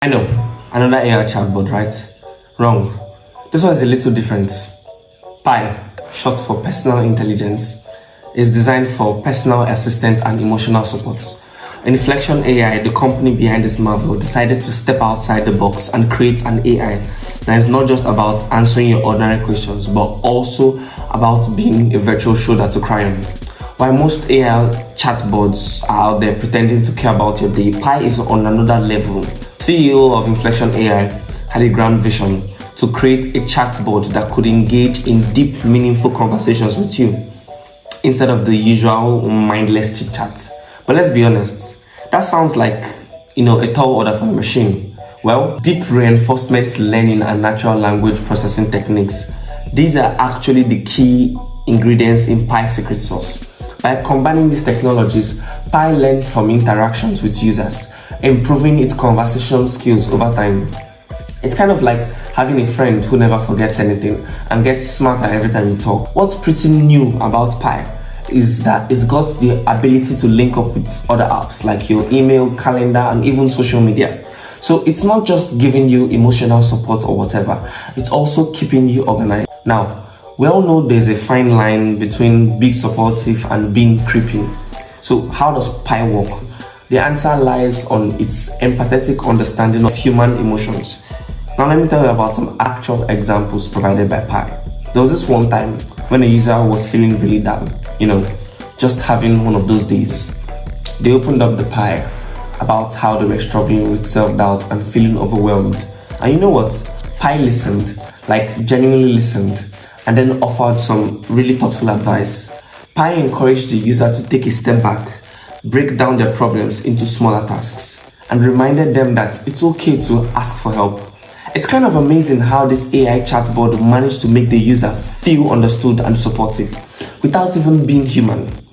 I know, another AI chatbot, right? Wrong. This one is a little different. Pi, short for personal intelligence, is designed for personal assistance and emotional support. Inflection AI, the company behind this marvel, decided to step outside the box and create an AI that is not just about answering your ordinary questions, but also about being a virtual shoulder to cry on. While most AI chatbots are out there pretending to care about your day, Pi is on another level. CEO of Inflection AI had a grand vision to create a chatbot that could engage in deep, meaningful conversations with you instead of the usual mindless chit chat. But let's be honest, that sounds like a tall order for a machine. Well, deep reinforcement learning and natural language processing techniques, these are actually the key ingredients in Pi's secret sauce. By combining these technologies, Pi learns from interactions with users, improving its conversation skills over time. It's kind of like having a friend who never forgets anything and gets smarter every time you talk. What's pretty new about Pi is that it's got the ability to link up with other apps like your email, calendar, and even social media. So it's not just giving you emotional support or whatever, it's also keeping you organized. Now, we all know there's a fine line between being supportive and being creepy. So how does Pi work? The answer lies on its empathetic understanding of human emotions. Now let me tell you about some actual examples provided by Pi. There was this one time when a user was feeling really down, just having one of those days. They opened up the Pi about how they were struggling with self-doubt and feeling overwhelmed. And you know what? Pi listened, like genuinely listened, and then offered some really thoughtful advice. Pi encouraged the user to take a step back, break down their problems into smaller tasks, and reminded them that it's okay to ask for help. It's kind of amazing how this AI chatbot managed to make the user feel understood and supportive without even being human.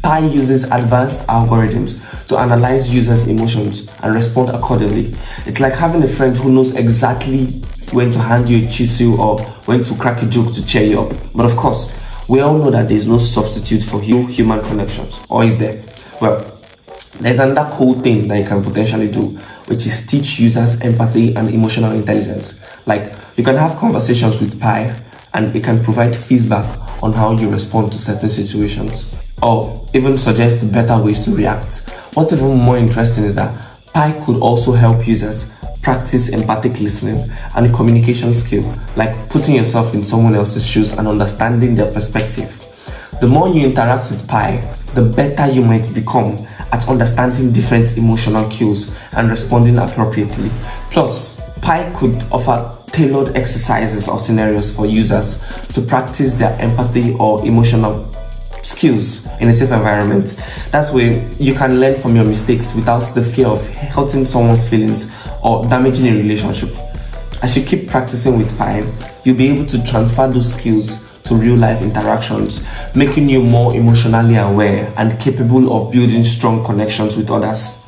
Pi uses advanced algorithms to analyze users' emotions and respond accordingly. It's like having a friend who knows exactly when to hand you a chisel or when to crack a joke to cheer you up. But of course, we all know that there's no substitute for human connections. Or is there? Well, there's another cool thing that you can potentially do, which is teach users empathy and emotional intelligence. Like, you can have conversations with Pi and it can provide feedback on how you respond to certain situations, or even suggest better ways to react. What's even more interesting is that Pi could also help users practice empathic listening and a communication skill, like putting yourself in someone else's shoes and understanding their perspective. The more you interact with Pi, the better you might become at understanding different emotional cues and responding appropriately. Plus, Pi could offer tailored exercises or scenarios for users to practice their empathy or emotional skills in a safe environment. That's where you can learn from your mistakes without the fear of hurting someone's feelings or damaging a relationship. As you keep practicing with Pi, you'll be able to transfer those skills to real-life interactions, making you more emotionally aware and capable of building strong connections with others.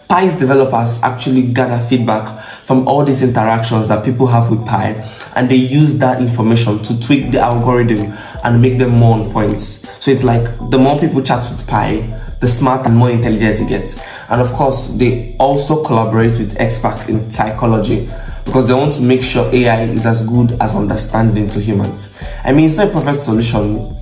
Pi's developers actually gather feedback from all these interactions that people have with Pi, and they use that information to tweak the algorithm and make them more on point. So it's like the more people chat with Pi, the smarter and more intelligent it gets. And of course, they also collaborate with experts in psychology because they want to make sure AI is as good as understanding to humans. I mean, it's not a perfect solution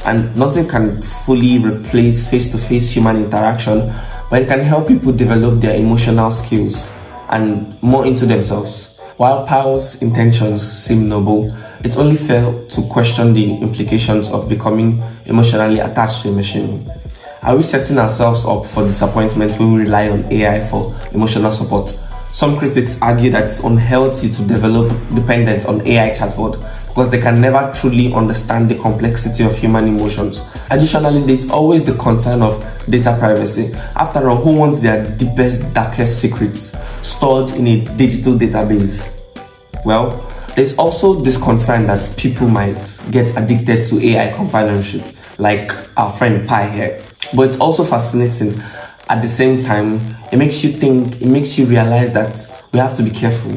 and nothing can fully replace face-to-face human interaction, but it can help people develop their emotional skills and more into themselves. While Pi's intentions seem noble, it's only fair to question the implications of becoming emotionally attached to a machine. Are we setting ourselves up for disappointment when we rely on AI for emotional support? Some critics argue that it's unhealthy to develop dependence on AI chatbot because they can never truly understand the complexity of human emotions. Additionally, there's always the concern of data privacy. After all, who wants their deepest, darkest secrets stored in a digital database? Well, there's also this concern that people might get addicted to AI companionship, like our friend Pi here. But it's also fascinating. At the same time, it makes you realize that we have to be careful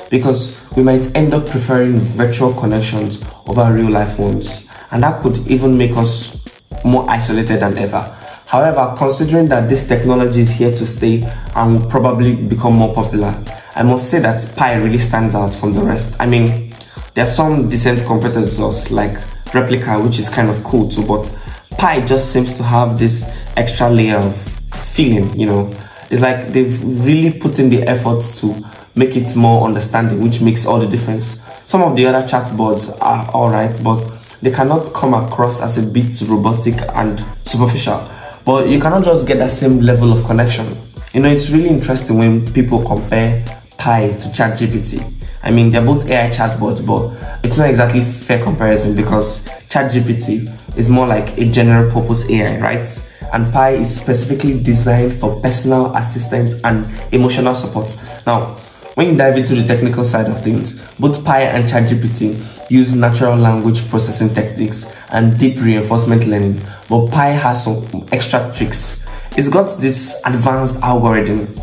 because we might end up preferring virtual connections over real life ones, and that could even make us more isolated than ever. However, considering that this technology is here to stay and will probably become more popular, I must say that Pi really stands out from the rest. I mean, there are some decent competitors like Replica, which is kind of cool too, but Pi just seems to have this extra layer of feeling, you know. It's like they've really put in the effort to make it more understanding, which makes all the difference. Some of the other chatbots are alright, but they cannot come across as a bit robotic and superficial. But you cannot just get that same level of connection. You know, it's really interesting when people compare Pi to Chatgpt. I mean, they're both AI chatbots, but it's not exactly fair comparison because Chatgpt is more like a general purpose AI, right? And Pi is specifically designed for personal assistance and emotional support. Now, when you dive into the technical side of things, both Pi and Chatgpt use natural language processing techniques and deep reinforcement learning, but Pi has some extra tricks. It's got this advanced algorithm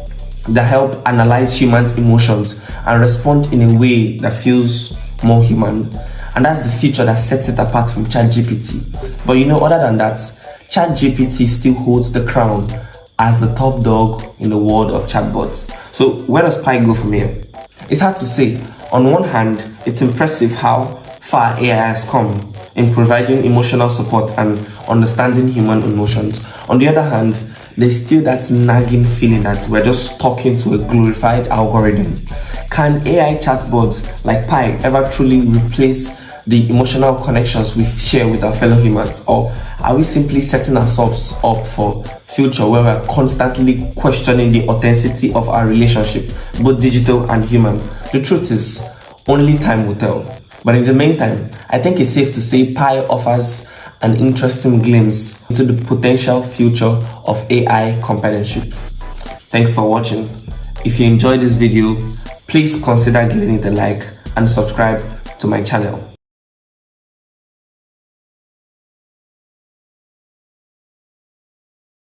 that help analyze humans' emotions and respond in a way that feels more human. And that's the feature that sets it apart from ChatGPT. But you know, other than that, ChatGPT still holds the crown as the top dog in the world of chatbots. So where does Pi go from here? It's hard to say. On one hand, it's impressive how far AI has come in providing emotional support and understanding human emotions. On the other hand, there's still that nagging feeling that we're just talking to a glorified algorithm. Can AI chatbots like Pi ever truly replace the emotional connections we share with our fellow humans, or are we simply setting ourselves up for future where we're constantly questioning the authenticity of our relationship, both digital and human? The truth is, only time will tell. But in the meantime, I think it's safe to say Pi offers an interesting glimpse into the potential future of AI companionship. Thanks for watching. If you enjoyed this video, please consider giving it a like and subscribe to my channel.